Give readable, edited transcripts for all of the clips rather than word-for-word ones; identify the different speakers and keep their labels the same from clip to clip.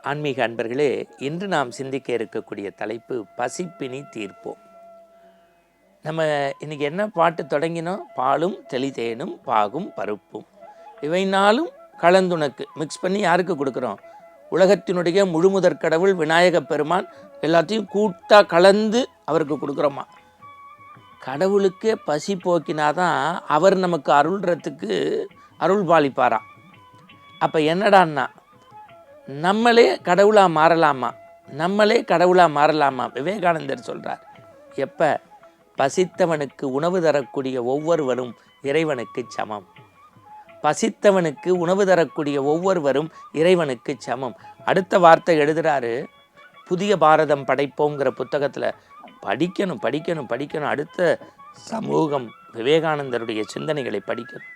Speaker 1: ஆன்மீக அன்பர்களே, இன்று நாம் சிந்திக்க இருக்கக்கூடிய தலைப்பு பசிப்பினி தீர்ப்போம். நம்ம இன்னைக்கு என்ன பாட்டு தொடங்கினோம்? பாலும் தெளிதேனும் பாகும் பருப்பும் இவைனாலும் கலந்துனக்கு மிக்ஸ் பண்ணி யாருக்கு கொடுக்குறோம்? உலகத்தினுடைய முழுமுதற் கடவுள் விநாயக பெருமான் எல்லாத்தையும் கூட்டாக கலந்து அவருக்கு கொடுக்குறோமா? கடவுளுக்கே பசி போக்கினாதான் அவர் நமக்கு அருள்றதுக்கு அருள் பாலிப்பாராம். அப்போ என்னடான்னா, நம்மளே கடவுளாக மாறலாமா? நம்மளே கடவுளாக மாறலாமா? விவேகானந்தர் சொல்கிறார், எப்போ பசித்தவனுக்கு உணவு தரக்கூடிய ஒவ்வொருவரும் இறைவனுக்கு சமம். பசித்தவனுக்கு உணவு தரக்கூடிய ஒவ்வொருவரும் இறைவனுக்கு சமம். அடுத்த வார்த்தை எழுதுகிறாரு, புதிய பாரதம் படைப்போங்கிற புத்தகத்தில். படிக்கணும் படிக்கணும் படிக்கணும். அடுத்த சமூகம் விவேகானந்தருடைய சிந்தனைகளை படிக்கணும்.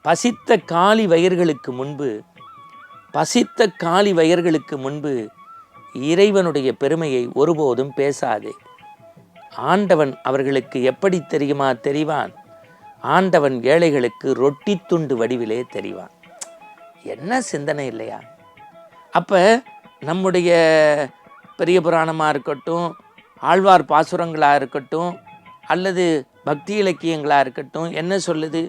Speaker 1: பசித்த காலி வயர்களுக்கு முன்பு இறைவனுடைய பெருமையை ஒருபோதும் பேசாதே. ஆண்டவன் அவர்களுக்கு எப்படி தெரிவான்? ஆண்டவன் ஏழைகளுக்கு ரொட்டி துண்டு வடிவிலே தெரிவான். என்ன சிந்தனை இல்லையா? அப்போ நம்முடைய பெரிய புராணமாக இருக்கட்டும், ஆழ்வார் பாசுரங்களாக இருக்கட்டும், அல்லது பக்தி இலக்கியங்களாக இருக்கட்டும், என்ன சொல்லுது?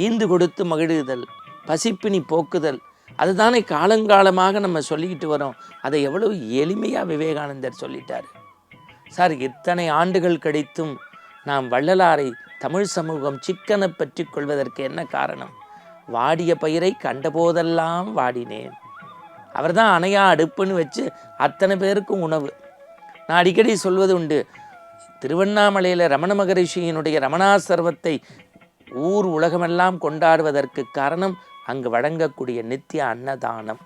Speaker 1: ஈந்து கொடுத்து மகிழுதல், பசிப்பினி போக்குதல், அதுதானே காலங்காலமாக நம்ம சொல்லிக்கிட்டு வரோம். அதை எவ்வளவு எளிமையாக விவேகானந்தர் சொல்லிட்டார். சார், இத்தனை ஆண்டுகள் கழித்தும் நாம் வள்ளலாரை தமிழ் சமூகம் சிக்கன பற்றி கொள்வதற்கு என்ன காரணம்? வாடிய பயிரை கண்டபோதெல்லாம் வாடினேன். அவர் தான் அணையா அடுப்புன்னு வச்சு அத்தனை பேருக்கும் உணவு. நான் அடிக்கடி சொல்வது உண்டு, திருவண்ணாமலையில் ரமண மகரிஷியினுடைய ரமணாசிரமத்தை ஊர் உலகமெல்லாம் கொண்டாடுவதற்கு காரணம் அங்கு வழங்கக்கூடிய நித்திய அன்னதானம்.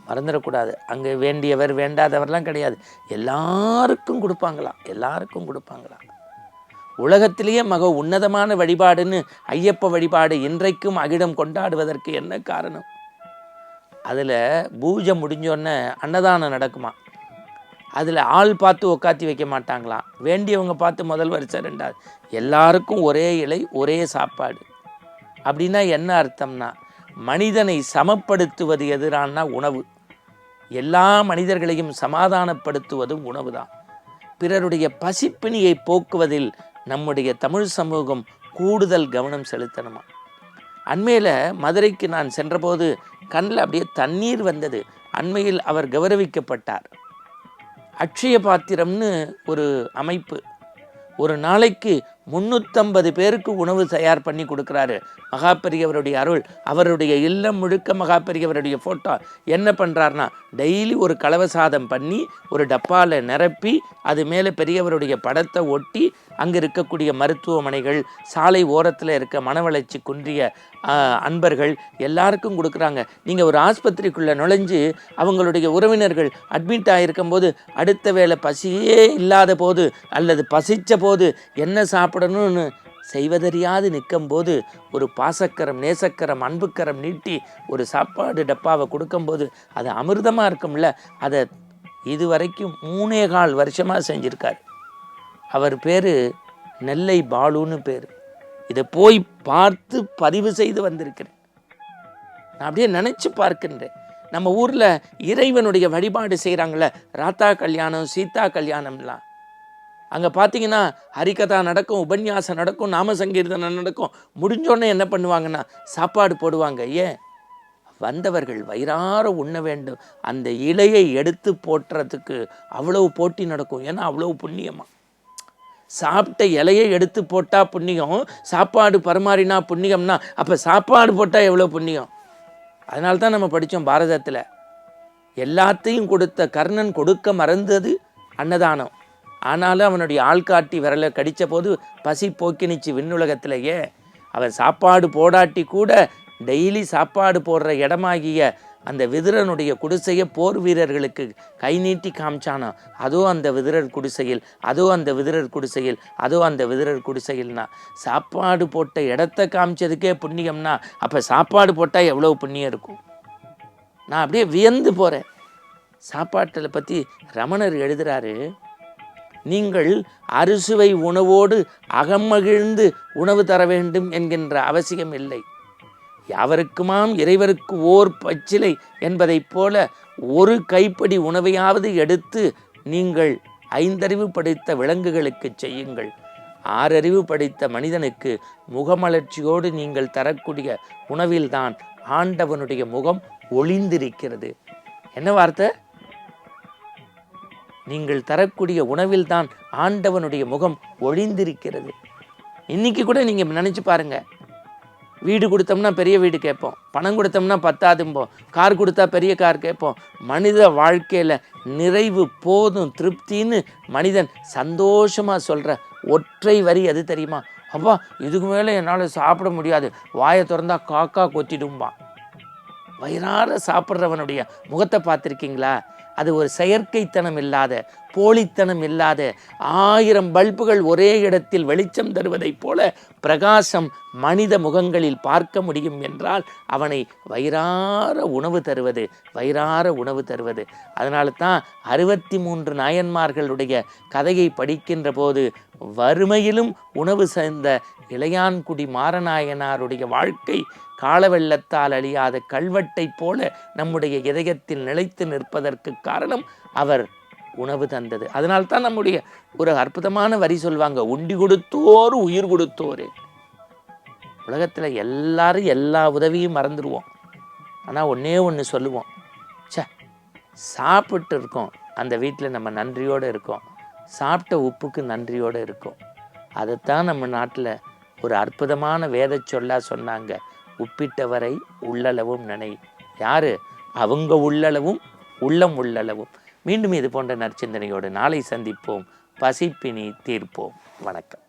Speaker 1: மறந்துடக்கூடாது. அங்கே வேண்டியவர் வேண்டாதவர்லாம் கிடையாது, எல்லாருக்கும் கொடுப்பாங்களாம். உலகத்திலேயே மக உன்னதமான வழிபாடுன்னு ஐயப்ப வழிபாடு இன்றைக்கும் அகிடம் கொண்டாடுவதற்கு என்ன காரணம்? அதில் பூஜை முடிஞ்சோடனே அன்னதானம் நடக்குமா? அதில் ஆள் பார்த்து உக்காத்தி வைக்க மாட்டாங்களாம். வேண்டியவங்க பார்த்து முதல் வரிசை, ரெண்டாவது, எல்லாருக்கும் ஒரே இலை ஒரே சாப்பாடு. அப்படின்னா என்ன அர்த்தம்னா, மனிதனை சமப்படுத்துவது எதிரான உணவு. எல்லா மனிதர்களையும் சமாதானப்படுத்துவதும் உணவு தான். பிறருடைய பசிப்பினியை போக்குவதில் நம்முடைய தமிழ் சமூகம் கூடுதல் கவனம் செலுத்தணுமா? அண்மையில் மதுரைக்கு நான் சென்றபோது கண்ணில் அப்படியே தண்ணீர் வந்தது. அண்மையில் அவர் கௌரவிக்கப்பட்டார். அட்சய பாத்திரம்னு ஒரு அமைப்பு ஒரு நாளைக்கு 350 பேருக்கு உணவு தயார் பண்ணி கொடுக்குறாரு. மகாபெரியவருடைய அருள். அவருடைய இல்லம் முழுக்க மகாபெரியவருடைய ஃபோட்டோ. என்ன பண்ணுறாருனா, டெய்லி ஒரு கலவசாதம் பண்ணி ஒரு டப்பாவில் நிரப்பி அது மேலே பெரியவருடைய படத்தை ஒட்டி அங்கே இருக்கக்கூடிய மருத்துவமனைகள், சாலை ஓரத்தில் இருக்க மனவளர்ச்சி குன்றிய அன்பர்கள் எல்லாருக்கும் கொடுக்குறாங்க. நீங்கள் ஒரு ஆஸ்பத்திரிக்குள்ளே நுழைஞ்சு அவங்களுடைய உறவினர்கள் அட்மிட் ஆகிருக்கும்போது, அடுத்த வேளை பசியே இல்லாத போது அல்லது பசித்த போது என்ன சாப்பிடணும்னு செய்வதறியாது நிற்கும்போது ஒரு பாசக்கரம், நேசக்கரம், அன்புக்கரம் நீட்டி ஒரு சாப்பாடு டப்பாவை கொடுக்கும்போது அது அமிர்தமாக இருக்கும்ல. அதை இதுவரைக்கும் 3.25 வருஷமாக செஞ்சுருக்கார். அவர் பேர் நெல்லை பாலுன்னு பேர். இதை போய் பார்த்து பதிவு செய்து வந்திருக்கிறேன். நான் அப்படியே நினச்சி பார்க்கின்றேன். நம்ம ஊரில் இறைவனுடைய வழிபாடு செய்கிறாங்கள, ராத்தா கல்யாணம், சீதா கல்யாணம்லாம், அங்கே பார்த்தீங்கன்னா ஹரிகதா நடக்கும், உபன்யாசம் நடக்கும், நாம சங்கீர்த்தனம் நடக்கும். முடிஞ்சோடனே என்ன பண்ணுவாங்கன்னா சாப்பாடு போடுவாங்க. ஏன்? வந்தவர்கள் வயிறார உண்ண வேண்டும். அந்த இலையை எடுத்து போட்டுறதுக்கு அவ்வளவு போட்டி நடக்கும். ஏன்னா அவ்வளவு புண்ணியமா. சாப்பிட்ட இலையை எடுத்து போட்டால் புண்ணியம், சாப்பாடு பரிமாறினா புண்ணியம்னா அப்போ சாப்பாடு போட்டால் எவ்வளோ புண்ணியம். அதனால தான் நம்ம படித்தோம் பாரதத்தில், எல்லாத்தையும் கொடுத்த கர்ணன் கொடுக்க மறந்தது அன்னதானம். ஆனாலும் அவனுடைய ஆள்காட்டி விரலை கடித்த போது பசி போக்கினிச்சு விண்ணுலகத்திலேயே. அவன் சாப்பாடு போடாட்டி கூட டெய்லி சாப்பாடு போடுற இடமாகிய அந்த விதுரனுடைய குடிசையை போர் வீரர்களுக்கு கை நீட்டி காமிச்சானா. அதோ அந்த விதுரர் குடிசையில், அந்த விதுரர் குடிசையில்னா சாப்பாடு போட்ட இடத்த காமிச்சதுக்கே புண்ணியம்னா அப்போ சாப்பாடு போட்டால் எவ்வளோ புண்ணியம் இருக்கும். நான் அப்படியே வியந்து போகிறேன். சாப்பாட்டில் பற்றி ரமணர் எழுதுகிறாரு, நீங்கள் அறுசுவை உணவோடு அகமகிழ்ந்து உணவு தர வேண்டும் என்கின்ற அவசியம் இல்லை. யாவருக்குமாம் இறைவருக்கு ஓர் பச்சிலை என்பதைப் போல ஒரு கைப்படி உணவையாவது எடுத்து நீங்கள் 5 அறிவு படைத்த விலங்குகளுக்கு செய்யுங்கள். 6 அறிவு படைத்த மனிதனுக்கு முகமலர்ச்சியோடு நீங்கள் தரக்கூடிய உணவில்தான் ஆண்டவனுடைய முகம் ஒளிந்திருக்கிறது. என்ன வார்த்தை? நீங்கள் தரக்கூடிய உணவில்தான் ஆண்டவனுடைய முகம் ஒளிந்திருக்கிறது. இன்னைக்கு கூட நீங்க நினைச்சு பாருங்க. வீடு கொடுத்தோம்னா பெரிய வீடு கேட்போம், பணம் கொடுத்தோம்னா பத்தாதும்போம், கார் கொடுத்தா பெரிய கார் கேட்போம். மனித வாழ்க்கையில் நிறைவு போதும் திருப்தின்னு மனிதன் சந்தோஷமாக சொல்கிற ஒற்றை வரி அது தெரியுமா? அப்பா இதுக்கு மேலே என்னால் சாப்பிட முடியாது, வாயை திறந்தா காக்கா கொத்திடும்பா. வயிறார சாப்பிட்றவனுடைய முகத்தை பார்த்துருக்கீங்களா? அது ஒரு செயற்கைத்தனம் இல்லாத, போலித்தனம் இல்லாத 1000 பல்புகள் ஒரே இடத்தில் வெளிச்சம் தருவதைப் போல பிரகாசம் மனித முகங்களில் பார்க்க முடியும் என்றால் அவனை வயிறார உணவு தருவது, வயிறார உணவு தருவது. அதனால தான் 63 நாயன்மார்களுடைய கதையை படிக்கின்ற போது வறுமையிலும் உணவு சேர்ந்த இளையான்குடி மாரநாயனாருடைய வாழ்க்கை காலவெள்ளத்தால் அழியாத கல்வெட்டை போல நம்முடைய இதயத்தில் நிலைத்து நிற்பதற்கு காரணம் அவர் உணவு தந்தது. அதனால்தான் நம்முடைய ஒரு அற்புதமான வரி சொல்வாங்க, உண்டி கொடுத்தோர் உயிர் கொடுத்தோரு. உலகத்தில் எல்லாரும் எல்லா உதவியும் மறந்துடுவோம். ஆனால் ஒன்றே ஒன்று சொல்லுவோம், சாப்பிட்டு இருக்கோம், அந்த வீட்டில் நம்ம நன்றியோடு இருக்கோம், சாப்பிட்ட உப்புக்கு நன்றியோடு இருக்கோம். அதைத்தான் நம்ம நாட்டில் ஒரு அற்புதமான வேத சொல்லா சொன்னாங்க, உப்பிட்டவரை உள்ளளவும் நினை. யாரு? அவங்க உள்ளளவும் உள்ளம் உள்ளளவும். மீண்டும் இது போன்ற நற்சிந்தனையோடு நாளை சந்திப்போம். பசிப்பினி தீர்ப்போம். வணக்கம்.